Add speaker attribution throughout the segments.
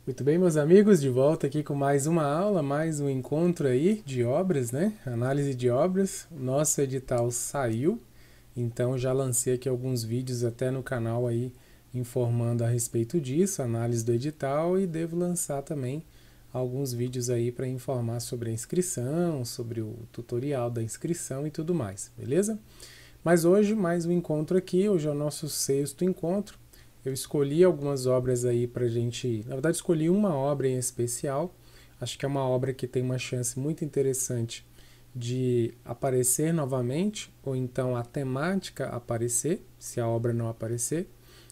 Speaker 1: Muito bem, meus amigos, de volta aqui com mais uma aula, mais um encontro aí de obras, né? Análise de obras. O nosso edital saiu, então já lancei aqui alguns vídeos até no canal aí informando a respeito disso, análise do edital, e devo lançar também alguns vídeos aí para informar sobre a inscrição, sobre o tutorial da inscrição e tudo mais, beleza? Mas hoje mais um encontro aqui, hoje é o nosso sexto encontro. Eu escolhi algumas obras aí pra gente. Na verdade, escolhi uma obra em especial. Acho que é uma obra que tem uma chance muito interessante de aparecer novamente, ou então a temática aparecer, se a obra não aparecer.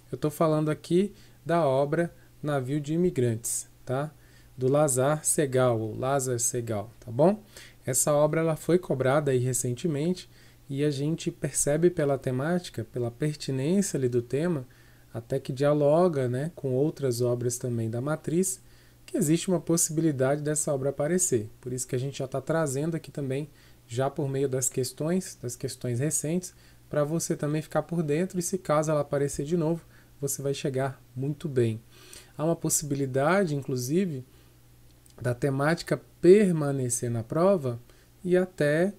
Speaker 1: Eu estou falando aqui da obra Navio de Imigrantes, tá? Do Lazar Segal, ou Lázaro Segal, tá bom? Essa obra ela foi cobrada aí recentemente e a gente percebe pela temática, pela pertinência ali do tema, até que dialoga, né, com outras obras também da matriz, que existe uma possibilidade dessa obra aparecer. Por isso que a gente já está trazendo aqui também, já por meio das questões recentes, para você também ficar por dentro e se caso ela aparecer de novo, você vai chegar muito bem. Há uma possibilidade, inclusive, da temática permanecer na prova e até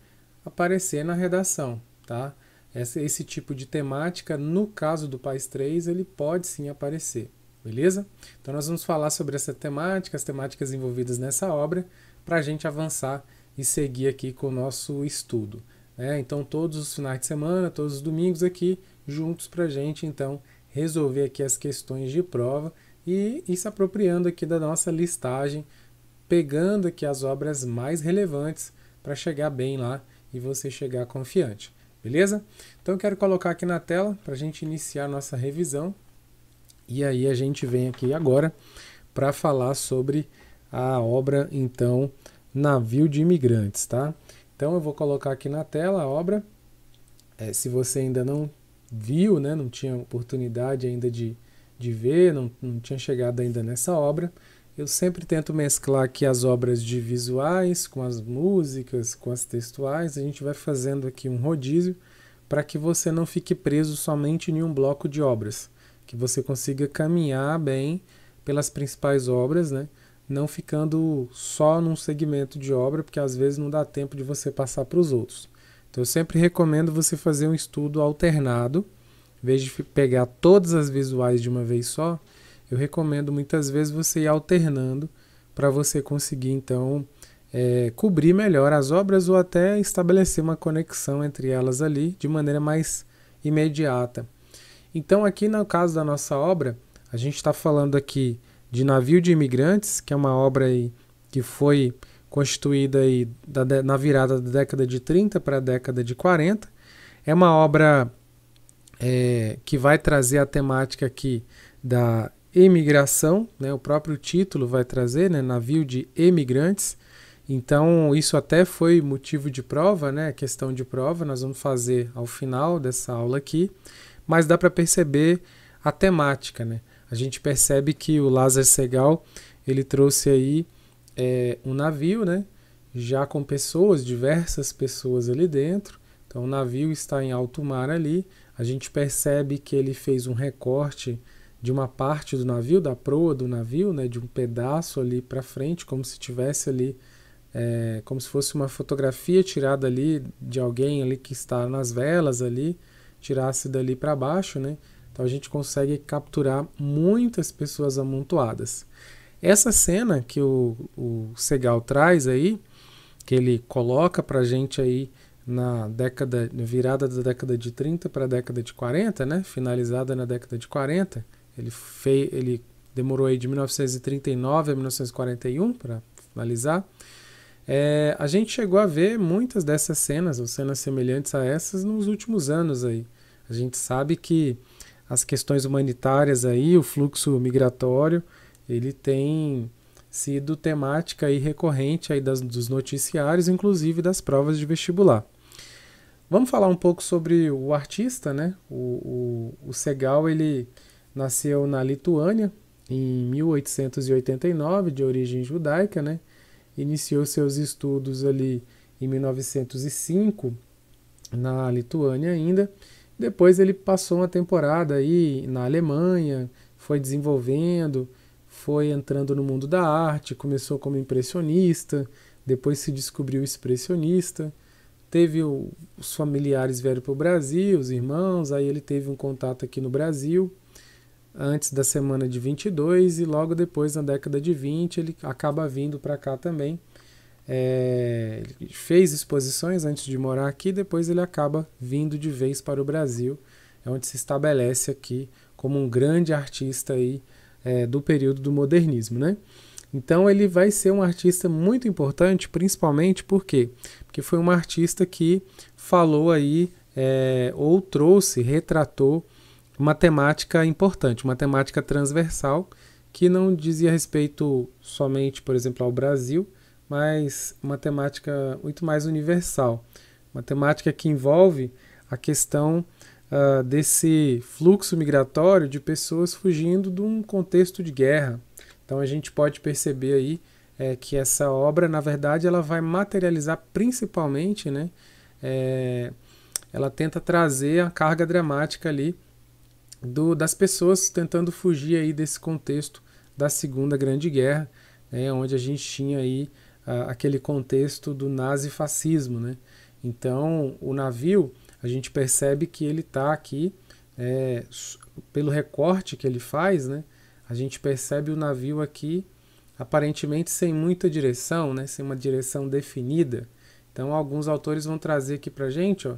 Speaker 1: aparecer na redação, tá? Esse tipo de temática, no caso do PAS 3, ele pode sim aparecer, beleza? Então nós vamos falar sobre essa temática, as temáticas envolvidas nessa obra, para a gente avançar e seguir aqui com o nosso estudo. Né? Então todos os finais de semana, todos os domingos aqui, juntos para a gente então resolver aqui as questões de prova e se apropriando aqui da nossa listagem, pegando aqui as obras mais relevantes para chegar bem lá e você chegar confiante. Beleza? Então eu quero colocar aqui na tela para a gente iniciar nossa revisão. E aí a gente vem aqui agora para falar sobre a obra, então, Navio de Imigrantes, tá? Então eu vou colocar aqui na tela a obra. Se você ainda não viu, né, não tinha oportunidade ainda de ver, não tinha chegado ainda nessa obra, eu sempre tento mesclar aqui as obras de visuais com as músicas, com as textuais. A gente vai fazendo aqui um rodízio para que você não fique preso somente em um bloco de obras, que você consiga caminhar bem pelas principais obras, né? Não ficando só num segmento de obra, porque às vezes não dá tempo de você passar para os outros. Então eu sempre recomendo você fazer um estudo alternado, em vez de pegar todas as visuais de uma vez só. Eu recomendo muitas vezes você ir alternando para você conseguir então cobrir melhor as obras ou até estabelecer uma conexão entre elas ali de maneira mais imediata. Então aqui no caso da nossa obra, a gente está falando aqui de Navio de Imigrantes, que é uma obra aí que foi constituída aí na virada da década de 30 para a década de 40. É uma obra que vai trazer a temática aqui da emigração, né? O próprio título vai trazer, né? Navio de emigrantes. Então isso até foi motivo de prova, né? Questão de prova, nós vamos fazer ao final dessa aula aqui, mas dá para perceber a temática, né? A gente percebe que o Lázaro Segal ele trouxe aí um navio, né? Já com pessoas, diversas pessoas ali dentro. Então o navio está em alto mar ali. A gente percebe que ele fez um recorte de uma parte do navio, da proa do navio, né, de um pedaço ali para frente, como se tivesse ali, como se fosse uma fotografia tirada ali de alguém ali que está nas velas ali, tirasse dali para baixo, né? Então a gente consegue capturar muitas pessoas amontoadas. Essa cena que o Segal traz aí, que ele coloca para a gente aí na virada da década de 30 para a década de 40, né? Finalizada na década de 40, ele demorou aí de 1939 a 1941 para finalizar. A gente chegou a ver muitas dessas cenas, ou cenas semelhantes a essas, nos últimos anos aí. A gente sabe que as questões humanitárias aí, o fluxo migratório, ele tem sido temática aí recorrente aí dos noticiários, inclusive das provas de vestibular. Vamos falar um pouco sobre o artista, né? O Segal, ele nasceu na Lituânia em 1889, de origem judaica, né? Iniciou seus estudos ali em 1905 na Lituânia ainda. Depois ele passou uma temporada aí na Alemanha, foi desenvolvendo, foi entrando no mundo da arte, começou como impressionista, depois se descobriu expressionista, teve os familiares vieram para o Brasil, os irmãos, aí ele teve um contato aqui no Brasil, antes da semana de 22 e logo depois, na década de 20, ele acaba vindo para cá também. Ele fez exposições antes de morar aqui, depois ele acaba vindo de vez para o Brasil, é onde se estabelece aqui como um grande artista aí, do período do modernismo, né? Então ele vai ser um artista muito importante, principalmente porque foi um artista que falou aí, ou trouxe, retratou uma temática importante, uma temática transversal, que não dizia respeito somente, por exemplo, ao Brasil, mas uma temática muito mais universal. Uma temática que envolve a questão desse fluxo migratório de pessoas fugindo de um contexto de guerra. Então a gente pode perceber aí que essa obra, na verdade, ela vai materializar principalmente, né, ela tenta trazer a carga dramática ali das pessoas tentando fugir aí desse contexto da Segunda Grande Guerra, né, onde a gente tinha aí aquele contexto do nazifascismo, né? Então o navio, a gente percebe que ele está aqui, pelo recorte que ele faz, né, a gente percebe o navio aqui aparentemente sem muita direção, né, sem uma direção definida. Então alguns autores vão trazer aqui para a gente, ó,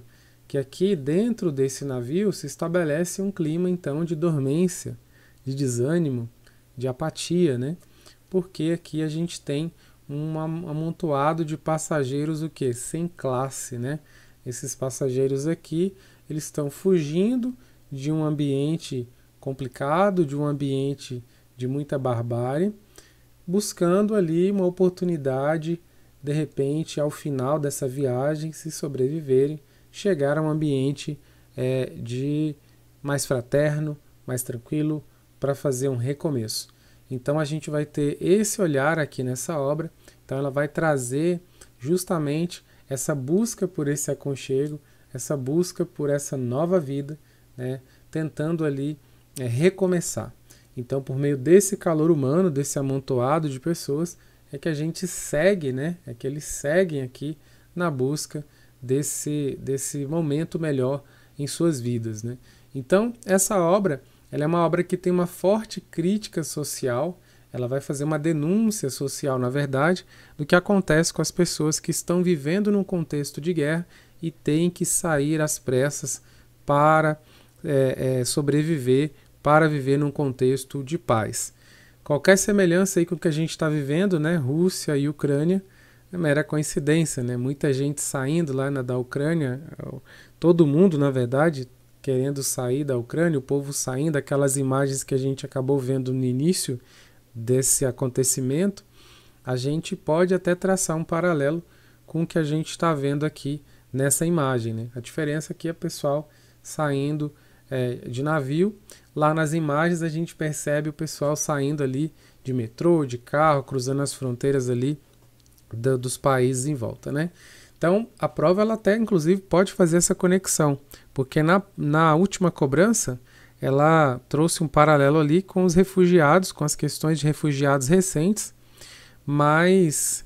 Speaker 1: que aqui dentro desse navio se estabelece um clima então de dormência, de desânimo, de apatia, né? Porque aqui a gente tem um amontoado de passageiros o quê? Sem classe, né? Esses passageiros aqui, eles estão fugindo de um ambiente complicado, de um ambiente de muita barbárie, buscando ali uma oportunidade, de repente, ao final dessa viagem, se sobreviverem, chegar a um ambiente de mais fraterno, mais tranquilo, para fazer um recomeço. Então a gente vai ter esse olhar aqui nessa obra, então ela vai trazer justamente essa busca por esse aconchego, essa busca por essa nova vida, né, tentando ali recomeçar. Então por meio desse calor humano, desse amontoado de pessoas, é que a gente segue, né, é que eles seguem aqui na busca desse momento melhor em suas vidas, né? Então essa obra, ela é uma obra que tem uma forte crítica social, ela vai fazer uma denúncia social, na verdade, do que acontece com as pessoas que estão vivendo num contexto de guerra e têm que sair às pressas para sobreviver, para viver num contexto de paz. Qualquer semelhança aí com o que a gente está vivendo, né, Rússia e Ucrânia, é mera coincidência, né? Muita gente saindo lá da Ucrânia, todo mundo, na verdade, querendo sair da Ucrânia, o povo saindo, aquelas imagens que a gente acabou vendo no início desse acontecimento, a gente pode até traçar um paralelo com o que a gente está vendo aqui nessa imagem, né? A diferença aqui é o pessoal saindo de navio, lá nas imagens a gente percebe o pessoal saindo ali de metrô, de carro, cruzando as fronteiras ali dos países em volta, né? Então a prova ela até inclusive pode fazer essa conexão, porque na última cobrança ela trouxe um paralelo ali com os refugiados, com as questões de refugiados recentes, mas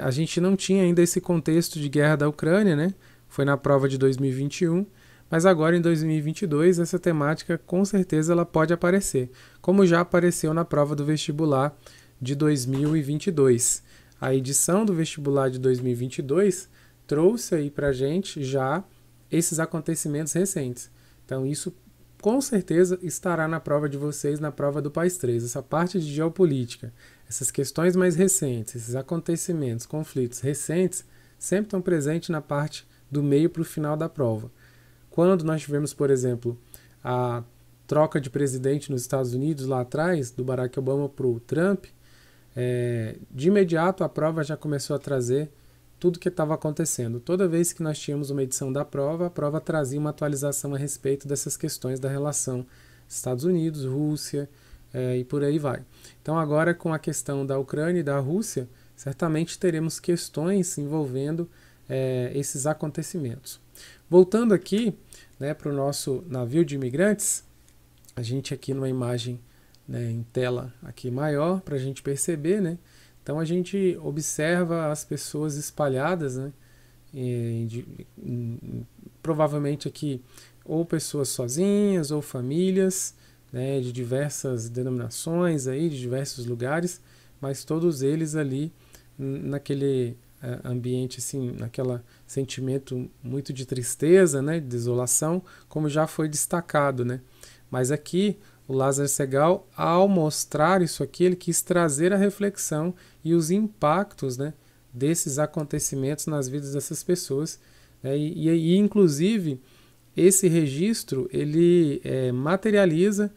Speaker 1: a gente não tinha ainda esse contexto de guerra da Ucrânia, né? Foi na prova de 2021, mas agora em 2022 essa temática com certeza ela pode aparecer, como já apareceu na prova do vestibular de 2022. A edição do vestibular de 2022 trouxe aí pra gente já esses acontecimentos recentes. Então isso com certeza estará na prova de vocês, na prova do PAS 3. Essa parte de geopolítica, essas questões mais recentes, esses acontecimentos, conflitos recentes, sempre estão presentes na parte do meio para o final da prova. Quando nós tivemos, por exemplo, a troca de presidente nos Estados Unidos lá atrás, do Barack Obama para o Trump, de imediato a prova já começou a trazer tudo o que estava acontecendo. Toda vez que nós tínhamos uma edição da prova, a prova trazia uma atualização a respeito dessas questões da relação Estados Unidos, Rússia e por aí vai. Então agora com a questão da Ucrânia e da Rússia, certamente teremos questões envolvendo esses acontecimentos. Voltando aqui, né, para o nosso navio de imigrantes, a gente aqui numa imagem né, em tela aqui maior para a gente perceber, né? Então a gente observa as pessoas espalhadas, né? Provavelmente aqui ou pessoas sozinhas ou famílias, né, de diversas denominações aí, de diversos lugares, mas todos eles ali naquele ambiente assim, naquele sentimento muito de tristeza, né, de desolação, como já foi destacado, né? Mas aqui o Lázaro Segall, ao mostrar isso aqui, ele quis trazer a reflexão e os impactos, né, desses acontecimentos nas vidas dessas pessoas, né? E inclusive esse registro ele materializa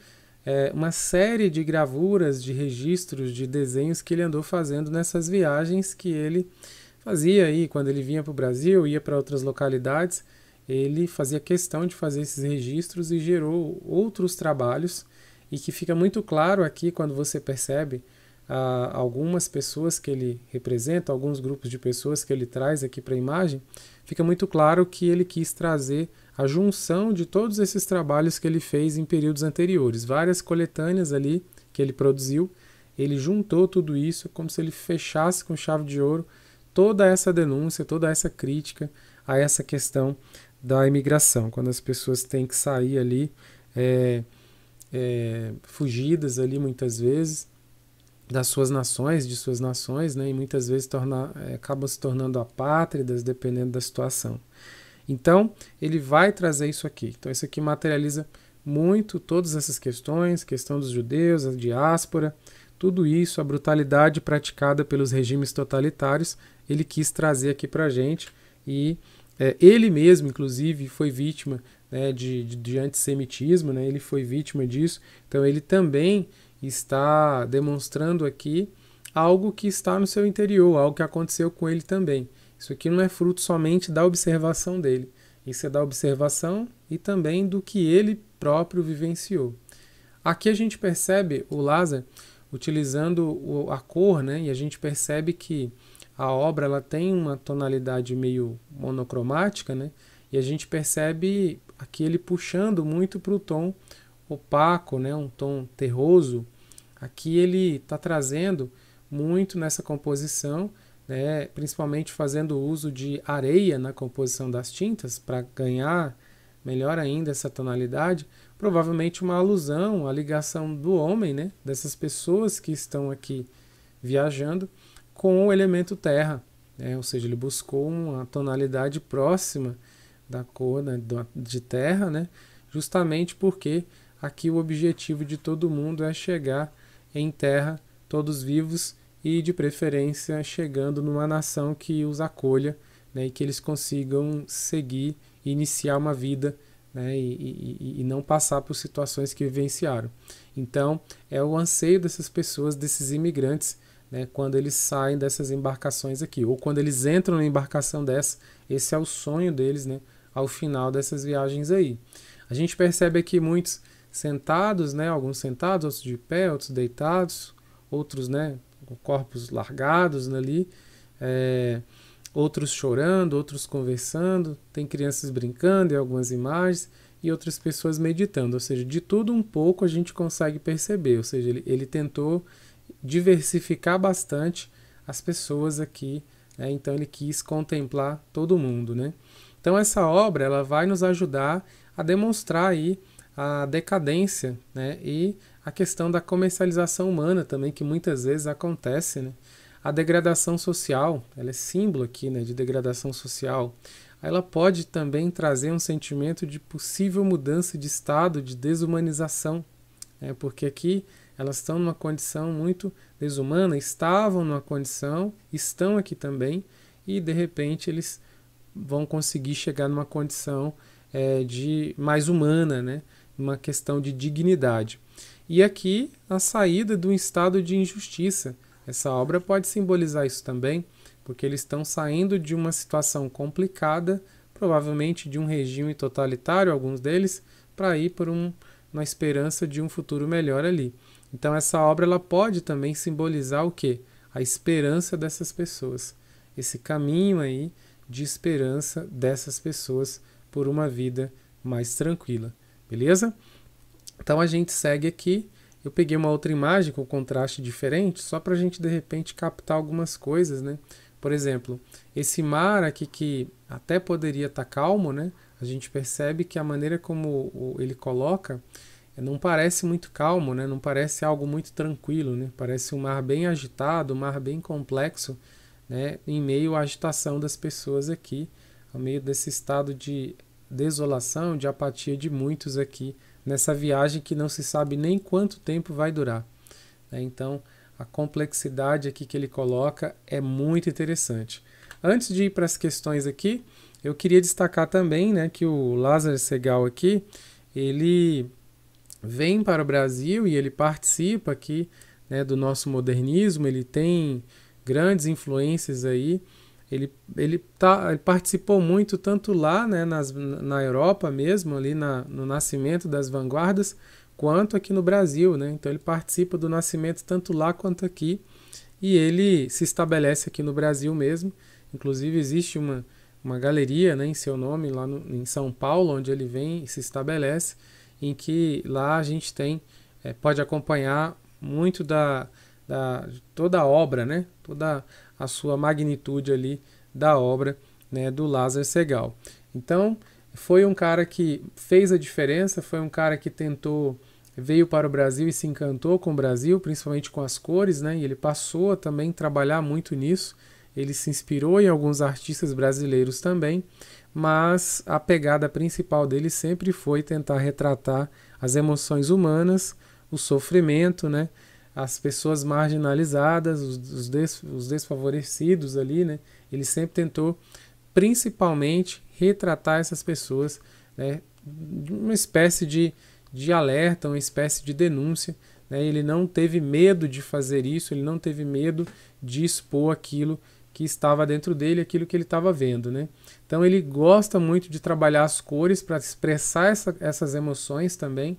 Speaker 1: uma série de gravuras, de registros, de desenhos que ele andou fazendo nessas viagens que ele fazia aí quando ele vinha para o Brasil, ia para outras localidades. Ele fazia questão de fazer esses registros e gerou outros trabalhos, e que fica muito claro aqui quando você percebe algumas pessoas que ele representa, alguns grupos de pessoas que ele traz aqui para a imagem, fica muito claro que ele quis trazer a junção de todos esses trabalhos que ele fez em períodos anteriores, várias coletâneas ali que ele produziu, ele juntou tudo isso como se ele fechasse com chave de ouro toda essa denúncia, toda essa crítica a essa questão da imigração, quando as pessoas têm que sair ali fugidas ali muitas vezes das suas nações, de suas nações, né, e muitas vezes acabam se tornando apátridas dependendo da situação. Então, ele vai trazer isso aqui. Então, isso aqui materializa muito todas essas questões, questão dos judeus, a diáspora, tudo isso, a brutalidade praticada pelos regimes totalitários, ele quis trazer aqui para a gente. E ele mesmo, inclusive, foi vítima, né, de antissemitismo, né, ele foi vítima disso. Então, ele também está demonstrando aqui algo que está no seu interior, algo que aconteceu com ele também. Isso aqui não é fruto somente da observação dele, isso é da observação e também do que ele próprio vivenciou. Aqui a gente percebe o Lázaro utilizando a cor, né, e a gente percebe que a obra ela tem uma tonalidade meio monocromática, né, e a gente percebe aqui ele puxando muito para o tom opaco, né, um tom terroso. Aqui ele está trazendo muito nessa composição, né, principalmente fazendo uso de areia na composição das tintas para ganhar melhor ainda essa tonalidade, provavelmente uma alusão à ligação do homem, né, dessas pessoas que estão aqui viajando com o elemento terra, né, ou seja, ele buscou uma tonalidade próxima da cor, né, de terra, né, justamente porque aqui o objetivo de todo mundo é chegar em terra, todos vivos e de preferência chegando numa nação que os acolha, né, e que eles consigam seguir e iniciar uma vida, né, e não passar por situações que vivenciaram. Então é o anseio dessas pessoas, desses imigrantes, né, quando eles saem dessas embarcações aqui, ou quando eles entram na embarcação dessa, esse é o sonho deles, né, ao final dessas viagens aí. A gente percebe aqui muitos sentados, né, alguns sentados, outros de pé, outros deitados, outros, né, com corpos largados ali, outros chorando, outros conversando, tem crianças brincando em algumas imagens e outras pessoas meditando, ou seja, de tudo um pouco a gente consegue perceber, ou seja, ele tentou diversificar bastante as pessoas aqui, né, então ele quis contemplar todo mundo, né. Então essa obra ela vai nos ajudar a demonstrar aí a decadência, né, e a questão da comercialização humana também, que muitas vezes acontece, né? A degradação social, ela é símbolo aqui, né, de degradação social. Ela pode também trazer um sentimento de possível mudança de estado, de desumanização, né, porque aqui elas estão numa condição muito desumana, estavam numa condição, estão aqui também, e de repente eles vão conseguir chegar numa condição de mais humana, né, uma questão de dignidade. E aqui a saída de um estado de injustiça. Essa obra pode simbolizar isso também, porque eles estão saindo de uma situação complicada, provavelmente de um regime totalitário, alguns deles, para ir por uma esperança de um futuro melhor ali. Então essa obra ela pode também simbolizar o quê? A esperança dessas pessoas. Esse caminho aí de esperança dessas pessoas por uma vida mais tranquila. Beleza? Então a gente segue aqui eu peguei uma outra imagem com contraste diferente, só para a gente de repente captar algumas coisas, né? Por exemplo, esse mar aqui que até poderia estar calmo, né? A gente percebe que a maneira como ele coloca não parece muito calmo, né? Não parece algo muito tranquilo, né? Parece um mar bem agitado, um mar bem complexo, né? Em meio à agitação das pessoas aqui, ao meio desse estado de desolação, de apatia de muitos aqui, nessa viagem que não se sabe nem quanto tempo vai durar, né? Então, a complexidade aqui que ele coloca é muito interessante. Antes de ir para as questões aqui, eu queria destacar também, né, que o Lázaro Segall aqui, ele vem para o Brasil e ele participa aqui, né, do nosso modernismo, ele tem grandes influências aí, ele participou muito tanto lá, né, na Europa mesmo, ali no nascimento das vanguardas, quanto aqui no Brasil, né? Então ele participa do nascimento tanto lá quanto aqui, e ele se estabelece aqui no Brasil mesmo. Inclusive existe uma galeria, né, em seu nome lá em São Paulo, onde ele vem e se estabelece, em que lá a gente pode acompanhar muito de toda a obra, né, toda a sua magnitude ali da obra, né, do Lázaro Segall. Então foi um cara que fez a diferença, foi um cara que veio para o Brasil e se encantou com o Brasil, principalmente com as cores, né? E ele passou a também trabalhar muito nisso. Ele se inspirou em alguns artistas brasileiros também, mas a pegada principal dele sempre foi tentar retratar as emoções humanas, o sofrimento, né? As pessoas marginalizadas, os desfavorecidos ali, né? Ele sempre tentou, principalmente, retratar essas pessoas, né? Uma espécie de alerta, uma espécie de denúncia, né? Ele não teve medo de fazer isso, ele não teve medo de expor aquilo que estava dentro dele, aquilo que ele estava vendo, né? Então ele gosta muito de trabalhar as cores para expressar essas emoções também,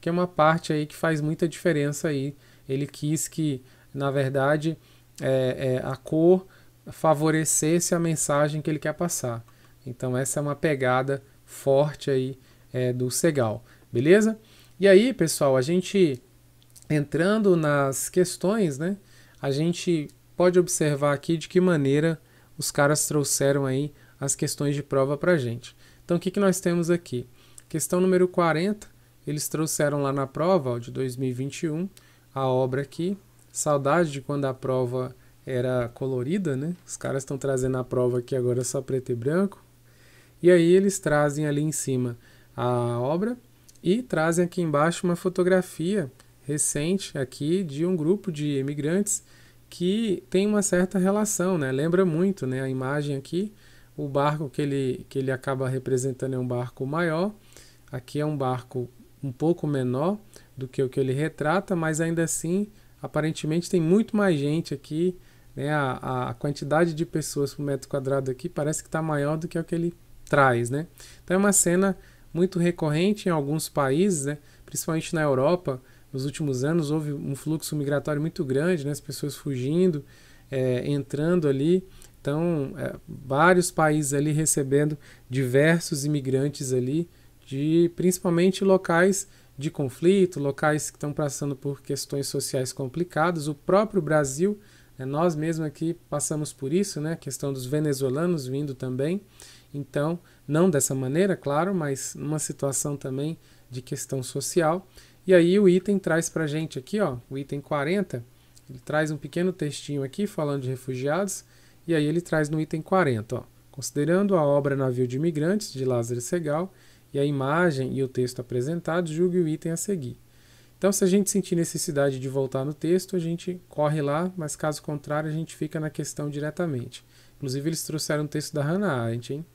Speaker 1: que é uma parte aí que faz muita diferença aí. Ele quis que, na verdade, a cor favorecesse a mensagem que ele quer passar. Então essa é uma pegada forte aí do Segall. Beleza? E aí, pessoal, a gente entrando nas questões, né? A gente pode observar aqui de que maneira os caras trouxeram aí as questões de prova pra gente. Então, o que nós temos aqui? Questão número 40, eles trouxeram lá na prova, ó, de 2021, a obra aqui. Saudade de quando a prova era colorida, né? Os caras estão trazendo a prova aqui agora só preto e branco. E aí eles trazem ali em cima a obra e trazem aqui embaixo uma fotografia recente aqui de um grupo de imigrantes que tem uma certa relação, né? Lembra muito, né? A imagem aqui, o barco que ele acaba representando é um barco maior, aqui é um barco um pouco menor do que o que ele retrata, mas ainda assim, aparentemente tem muito mais gente aqui, né? A quantidade de pessoas por metro quadrado aqui parece que está maior do que o que ele traz, né? Então é uma cena muito recorrente em alguns países, né? Principalmente na Europa. Nos últimos anos houve um fluxo migratório muito grande, né? As pessoas fugindo, entrando ali. Então, vários países ali recebendo diversos imigrantes ali, principalmente locais de conflito, locais que estão passando por questões sociais complicadas. O próprio Brasil, nós mesmos aqui passamos por isso, né? A questão dos venezuelanos vindo também. Então, não dessa maneira, claro, mas numa situação também de questão social. E aí o item traz para a gente aqui, ó, o item 40, ele traz um pequeno textinho aqui falando de refugiados, e aí ele traz no item 40, ó, considerando a obra Navio de Imigrantes, de Lázaro Segall, e a imagem e o texto apresentados, julgue o item a seguir. Então, se a gente sentir necessidade de voltar no texto, a gente corre lá, mas caso contrário, a gente fica na questão diretamente. Inclusive, eles trouxeram um texto da Hannah Arendt, hein?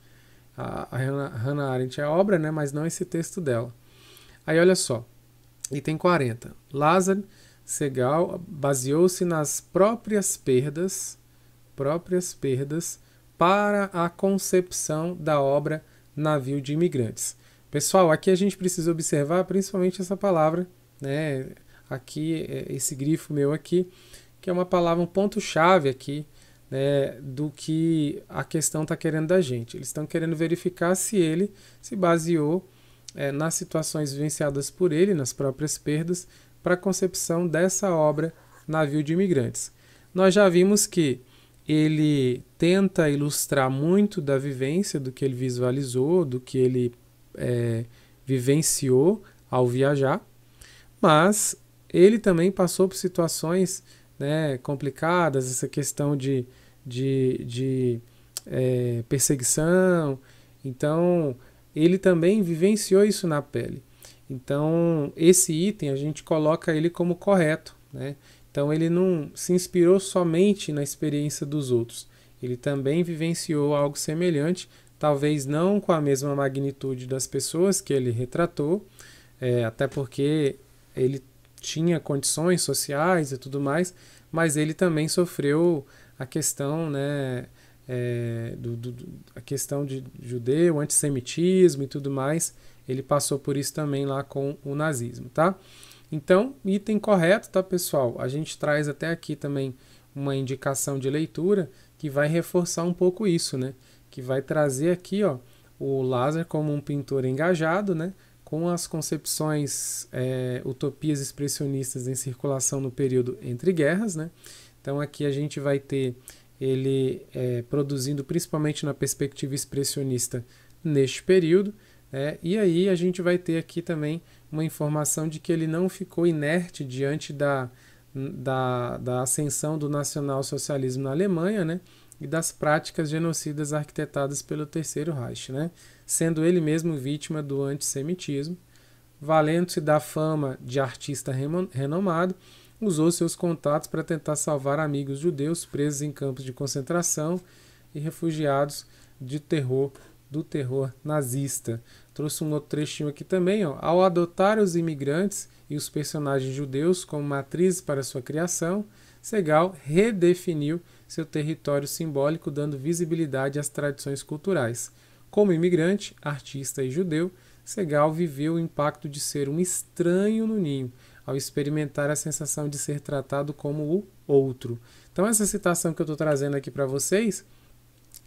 Speaker 1: A Hannah Arendt é a obra, né, mas não esse texto dela. Aí, olha só. Item 40. Lázaro Segall baseou-se nas próprias perdas para a concepção da obra Navio de Imigrantes. Pessoal, aqui a gente precisa observar principalmente essa palavra, né? Aqui, esse grifo meu aqui, que é uma palavra, um ponto-chave aqui, né, do que a questão está querendo da gente. Eles estão querendo verificar se ele se baseou nas situações vivenciadas por ele, nas próprias perdas, para a concepção dessa obra Navio de Imigrantes. Nós já vimos que ele tenta ilustrar muito da vivência, do que ele visualizou, do que ele vivenciou ao viajar, mas ele também passou por situações, né, complicadas, essa questão de perseguição. Então, ele também vivenciou isso na pele. Então, esse item a gente coloca ele como correto, né? Então, ele não se inspirou somente na experiência dos outros. Ele também vivenciou algo semelhante, talvez não com a mesma magnitude das pessoas que ele retratou, até porque ele tinha condições sociais e tudo mais, mas ele também sofreu a questão, né, a questão de judeu, antissemitismo e tudo mais. Ele passou por isso também lá com o nazismo, tá? Então, item correto, tá, pessoal? A gente traz até aqui também uma indicação de leitura que vai reforçar um pouco isso, né? Que vai trazer aqui, ó, o Lázaro como um pintor engajado, né? Com as concepções, utopias expressionistas em circulação no período entre guerras, né? Então aqui a gente vai ter ele produzindo principalmente na perspectiva expressionista neste período, e aí a gente vai ter aqui também uma informação de que ele não ficou inerte diante da ascensão do nacionalsocialismo na Alemanha, né? E das práticas genocidas arquitetadas pelo Terceiro Reich, né? Sendo ele mesmo vítima do antissemitismo. Valendo-se da fama de artista renomado, usou seus contatos para tentar salvar amigos judeus presos em campos de concentração e refugiados do terror nazista. Trouxe um outro trechinho aqui também, ó. Ao adotar os imigrantes e os personagens judeus como matrizes para sua criação, Segal redefiniu seu território simbólico, dando visibilidade às tradições culturais. Como imigrante, artista e judeu, Segal viveu o impacto de ser um estranho no ninho, ao experimentar a sensação de ser tratado como o outro. Então essa citação que eu estou trazendo aqui para vocês,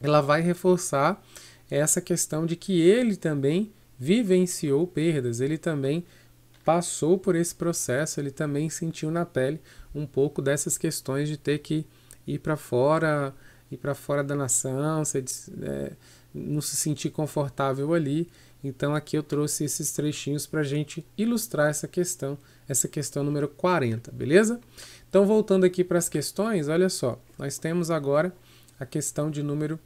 Speaker 1: ela vai reforçar essa questão de que ele também vivenciou perdas, ele também passou por esse processo, ele também sentiu na pele um pouco dessas questões de ter que ir para fora da nação, não se sentir confortável ali. Então aqui eu trouxe esses trechinhos para a gente ilustrar essa questão número 40, beleza? Então voltando aqui para as questões, olha só, nós temos agora a questão de número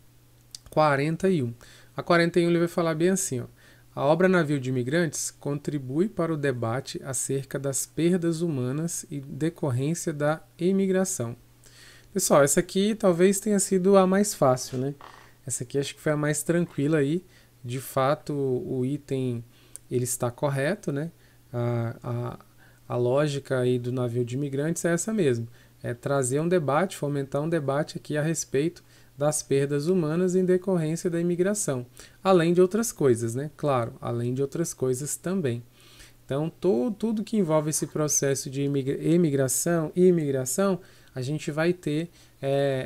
Speaker 1: 41. A 41 ele vai falar bem assim, ó. A obra Navio de Imigrantes contribui para o debate acerca das perdas humanas e decorrência da imigração. Pessoal, essa aqui talvez tenha sido a mais fácil, né? Essa aqui acho que foi a mais tranquila aí. De fato, o item ele está correto, né? A lógica aí do Navio de Imigrantes é essa mesmo. É trazer um debate, fomentar um debate aqui a respeito das perdas humanas em decorrência da imigração, além de outras coisas, né? Claro, além de outras coisas também. Então, tudo que envolve esse processo de emigração e imigração, a gente vai ter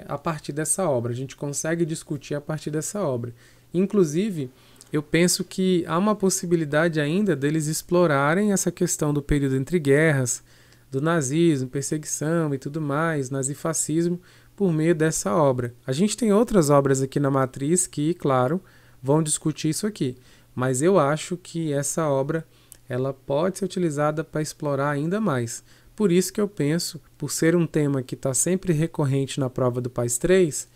Speaker 1: a partir dessa obra, a gente consegue discutir a partir dessa obra. Inclusive, eu penso que há uma possibilidade ainda deles explorarem essa questão do período entre guerras, do nazismo, perseguição e tudo mais, nazifascismo, por meio dessa obra. A gente tem outras obras aqui na matriz que, claro, vão discutir isso aqui, mas eu acho que essa obra ela pode ser utilizada para explorar ainda mais. Por isso que eu penso, por ser um tema que está sempre recorrente na prova do PAS 3,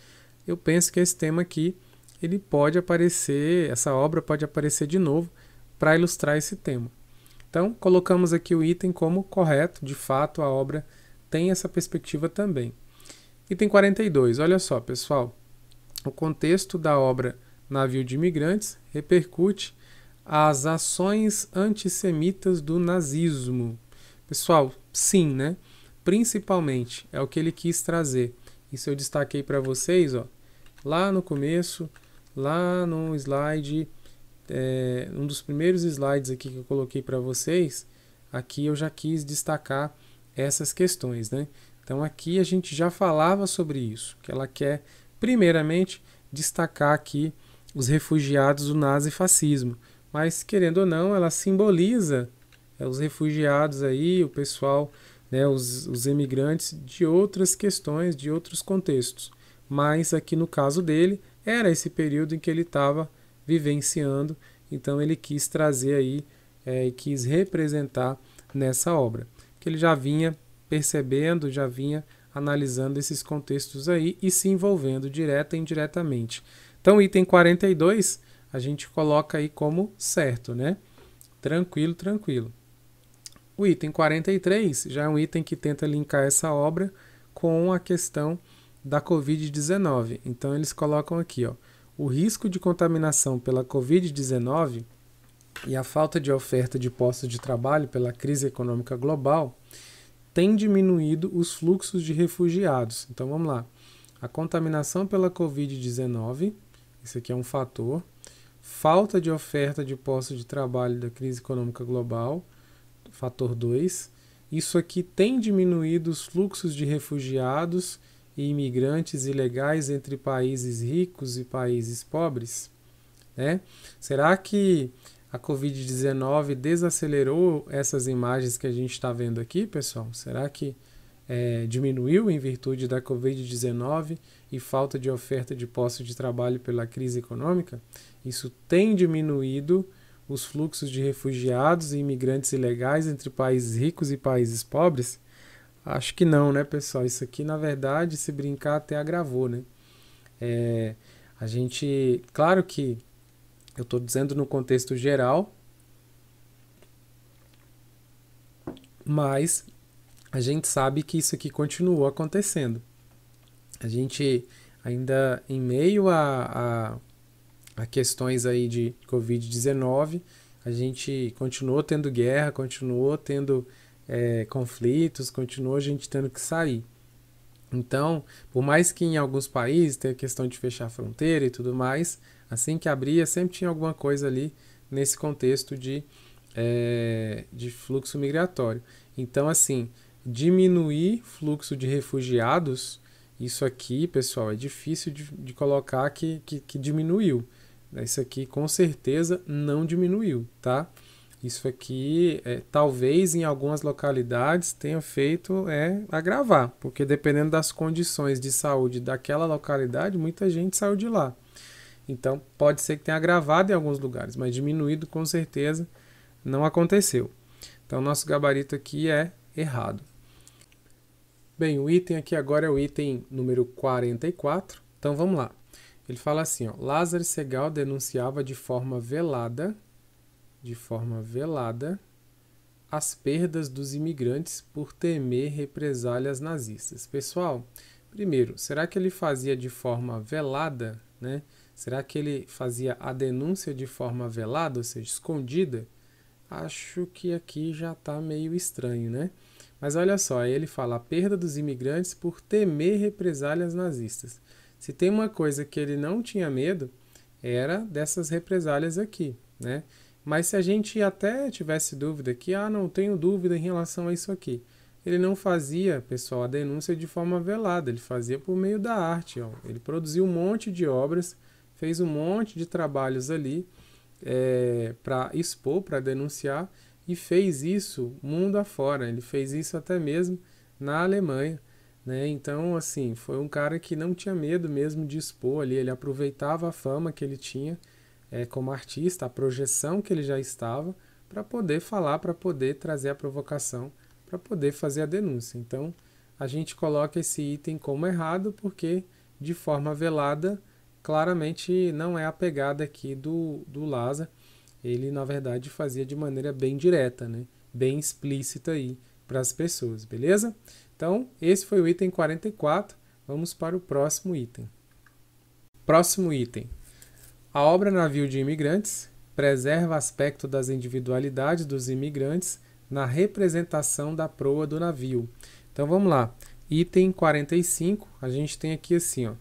Speaker 1: eu penso que esse tema aqui, ele pode aparecer, essa obra pode aparecer de novo para ilustrar esse tema. Então, colocamos aqui o item como correto, de fato a obra tem essa perspectiva também. Item 42, olha só, pessoal, o contexto da obra Navio de Imigrantes repercute as ações antissemitas do nazismo. Pessoal, sim, né? Principalmente, é o que ele quis trazer. Isso eu destaquei para vocês, ó, lá no começo, lá no slide, um dos primeiros slides aqui que eu coloquei para vocês, aqui eu já quis destacar essas questões, né? Então aqui a gente já falava sobre isso, que ela quer primeiramente destacar aqui os refugiados do nazifascismo, mas querendo ou não, ela simboliza os refugiados aí, o pessoal, né, os imigrantes de outras questões, de outros contextos. Mas aqui no caso dele, era esse período em que ele estava vivenciando, então ele quis trazer aí, e quis representar nessa obra, que ele já vinha percebendo, já vinha analisando esses contextos aí e se envolvendo direta e indiretamente. Então, o item 42 a gente coloca aí como certo, né? Tranquilo, tranquilo. O item 43 já é um item que tenta linkar essa obra com a questão da Covid-19. Então, eles colocam aqui, ó, o risco de contaminação pela Covid-19 e a falta de oferta de postos de trabalho pela crise econômica global tem diminuído os fluxos de refugiados. Então, vamos lá. A contaminação pela Covid-19, isso aqui é um fator. Falta de oferta de postos de trabalho da crise econômica global, fator 2. Isso aqui tem diminuído os fluxos de refugiados e imigrantes ilegais entre países ricos e países pobres, né? Será que a Covid-19 desacelerou essas imagens que a gente está vendo aqui, pessoal? Será que diminuiu em virtude da Covid-19 e falta de oferta de postos de trabalho pela crise econômica? Isso tem diminuído os fluxos de refugiados e imigrantes ilegais entre países ricos e países pobres? Acho que não, né, pessoal? Isso aqui, na verdade, se brincar, até agravou, né? A gente, claro que eu estou dizendo no contexto geral, mas a gente sabe que isso aqui continuou acontecendo. A gente ainda em meio a questões aí de Covid-19, a gente continuou tendo guerra, continuou tendo conflitos, continuou a gente tendo que sair. Então, por mais que em alguns países tenha a questão de fechar a fronteira e tudo mais, assim que abria, sempre tinha alguma coisa ali nesse contexto de fluxo migratório. Então, assim, diminuir fluxo de refugiados, isso aqui, pessoal, é difícil de colocar que diminuiu. Isso aqui, com certeza, não diminuiu, tá? Isso aqui, talvez em algumas localidades tenha feito agravar, porque dependendo das condições de saúde daquela localidade, muita gente saiu de lá. Então, pode ser que tenha agravado em alguns lugares, mas diminuído com certeza não aconteceu. Então, nosso gabarito aqui é errado. Bem, o item aqui agora é o item número 44. Então, vamos lá. Ele fala assim, ó, Lázaro Segall denunciava de forma velada, as perdas dos imigrantes por temer represálias nazistas. Pessoal, primeiro, será que ele fazia de forma velada, né? Será que ele fazia a denúncia de forma velada, ou seja, escondida? Acho que aqui já está meio estranho, né? Mas olha só, aí ele fala a perda dos imigrantes por temer represálias nazistas. Se tem uma coisa que ele não tinha medo, era dessas represálias aqui, né? Mas se a gente até tivesse dúvida aqui, não tenho dúvida em relação a isso aqui. Ele não fazia, pessoal, a denúncia de forma velada, ele fazia por meio da arte. Ó. Ele produziu um monte de obras, fez um monte de trabalhos ali para expor, para denunciar, e fez isso mundo afora. Ele fez isso até mesmo na Alemanha, né? Então, assim, foi um cara que não tinha medo mesmo de expor ali, ele aproveitava a fama que ele tinha como artista, a projeção que ele já estava, para poder falar, para poder trazer a provocação, para poder fazer a denúncia. Então, a gente coloca esse item como errado, porque de forma velada, claramente não é a pegada aqui do Lázaro. Ele, na verdade, fazia de maneira bem direta, né? Bem explícita aí para as pessoas, beleza? Então, esse foi o item 44. Vamos para o próximo item. Próximo item. A obra Navio de Imigrantes preserva aspecto das individualidades dos imigrantes na representação da proa do navio. Então vamos lá. Item 45, a gente tem aqui assim, ó.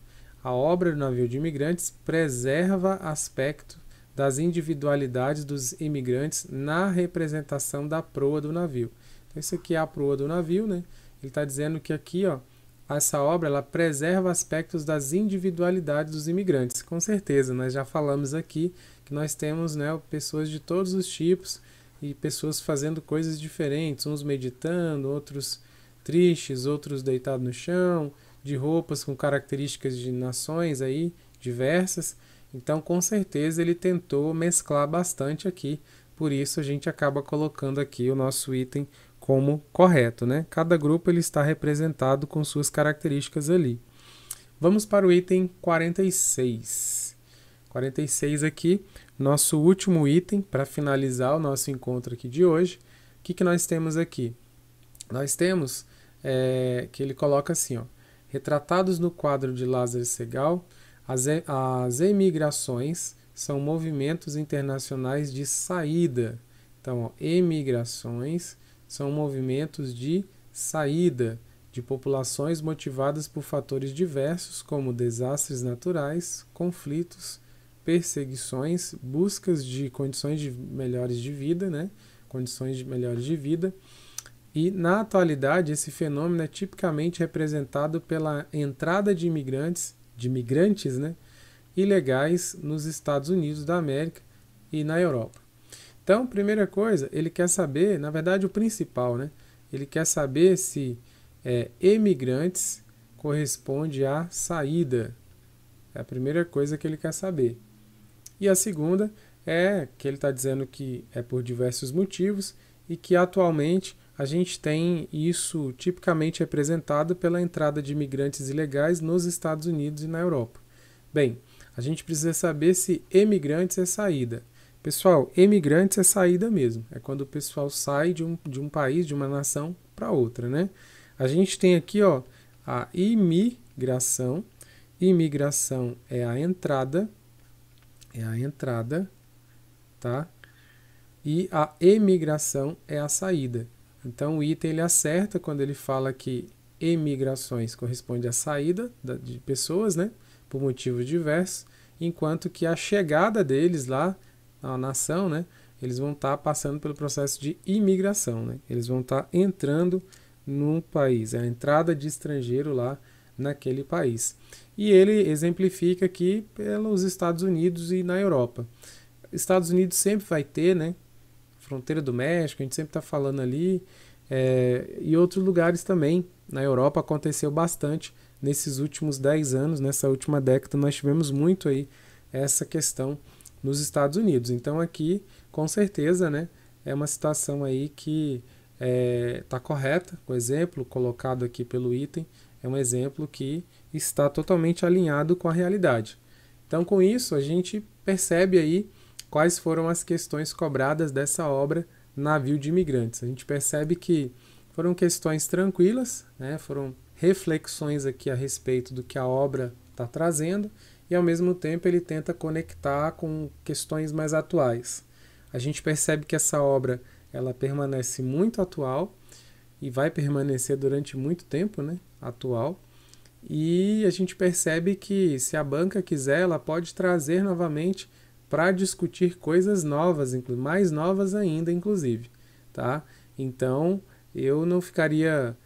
Speaker 1: A obra do Navio de Imigrantes preserva aspecto das individualidades dos imigrantes na representação da proa do navio. Então isso aqui é a proa do navio, né? Ele está dizendo que aqui, ó, essa obra ela preserva aspectos das individualidades dos imigrantes. Com certeza, nós já falamos aqui que nós temos, né, pessoas de todos os tipos e pessoas fazendo coisas diferentes, uns meditando, outros tristes, outros deitados no chão, de roupas com características de nações aí diversas. Então, com certeza, ele tentou mesclar bastante aqui, por isso a gente acaba colocando aqui o nosso item como correto, né? Cada grupo ele está representado com suas características ali. Vamos para o item 46. 46 aqui, nosso último item para finalizar o nosso encontro aqui de hoje. O que nós temos aqui? Nós temos que ele coloca assim, ó, retratados no quadro de Lázaro Segall, as emigrações são movimentos internacionais de saída. Então, ó, emigrações são movimentos de saída de populações motivadas por fatores diversos, como desastres naturais, conflitos, perseguições, buscas de condições melhores de vida, né? Condições melhores de vida. E, na atualidade, esse fenômeno é tipicamente representado pela entrada de imigrantes, né, ilegais nos Estados Unidos da América e na Europa. Então, primeira coisa, ele quer saber, na verdade, o principal, né? Ele quer saber se emigrantes corresponde à saída. É a primeira coisa que ele quer saber. E a segunda é que ele está dizendo que é por diversos motivos e que atualmente a gente tem isso tipicamente representado pela entrada de imigrantes ilegais nos Estados Unidos e na Europa. Bem, a gente precisa saber se emigrantes é saída. Pessoal, emigrantes é saída mesmo. É quando o pessoal sai de um país, de uma nação para outra, né? A gente tem aqui, ó, a imigração. Imigração é a entrada, tá? E a emigração é a saída. Então o item ele acerta quando ele fala que emigrações corresponde à saída de pessoas, né, por motivos diversos, enquanto que a chegada deles lá na nação, né, eles vão estar passando pelo processo de imigração, né? Eles vão estar entrando no país, é a entrada de estrangeiro lá naquele país. E ele exemplifica aqui pelos Estados Unidos e na Europa. Estados Unidos sempre vai ter, né, fronteira do México, a gente sempre está falando ali, e outros lugares também. Na Europa aconteceu bastante nesses últimos 10 anos, nessa última década nós tivemos muito aí essa questão nos Estados Unidos. Então aqui, com certeza, né, é uma situação aí que está correta. O exemplo colocado aqui pelo item é um exemplo que está totalmente alinhado com a realidade. Então com isso a gente percebe aí quais foram as questões cobradas dessa obra Navio de Imigrantes. A gente percebe que foram questões tranquilas, né? Foram reflexões aqui a respeito do que a obra está trazendo e, ao mesmo tempo, ele tenta conectar com questões mais atuais. A gente percebe que essa obra ela permanece muito atual e vai permanecer durante muito tempo, né? Atual. E a gente percebe que, se a banca quiser, ela pode trazer novamente para discutir coisas novas, mais novas ainda, inclusive, tá? Então, eu não ficaria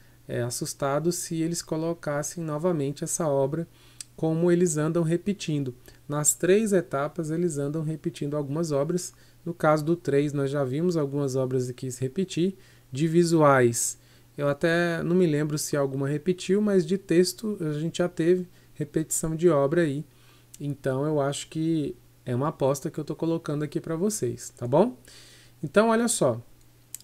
Speaker 1: assustado se eles colocassem novamente essa obra como eles andam repetindo. Nas 3 etapas, eles andam repetindo algumas obras. No caso do 3, nós já vimos algumas obras aqui se repetir. De visuais, eu até não me lembro se alguma repetiu, mas de texto a gente já teve repetição de obra aí. Então, eu acho que é uma aposta que eu estou colocando aqui para vocês, tá bom? Então, olha só,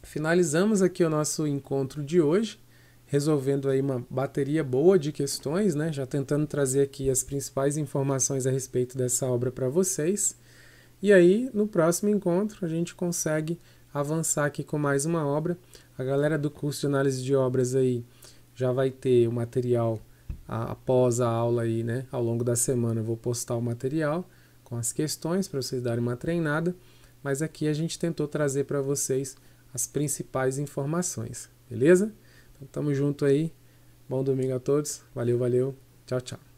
Speaker 1: finalizamos aqui o nosso encontro de hoje, resolvendo aí uma bateria boa de questões, né? Já tentando trazer aqui as principais informações a respeito dessa obra para vocês. E aí, no próximo encontro, a gente consegue avançar aqui com mais uma obra. A galera do curso de análise de obras aí já vai ter o material após a aula aí, né? Ao longo da semana eu vou postar o material com as questões para vocês darem uma treinada, mas aqui a gente tentou trazer para vocês as principais informações, beleza? Então tamo junto aí, bom domingo a todos, valeu, valeu, tchau, tchau.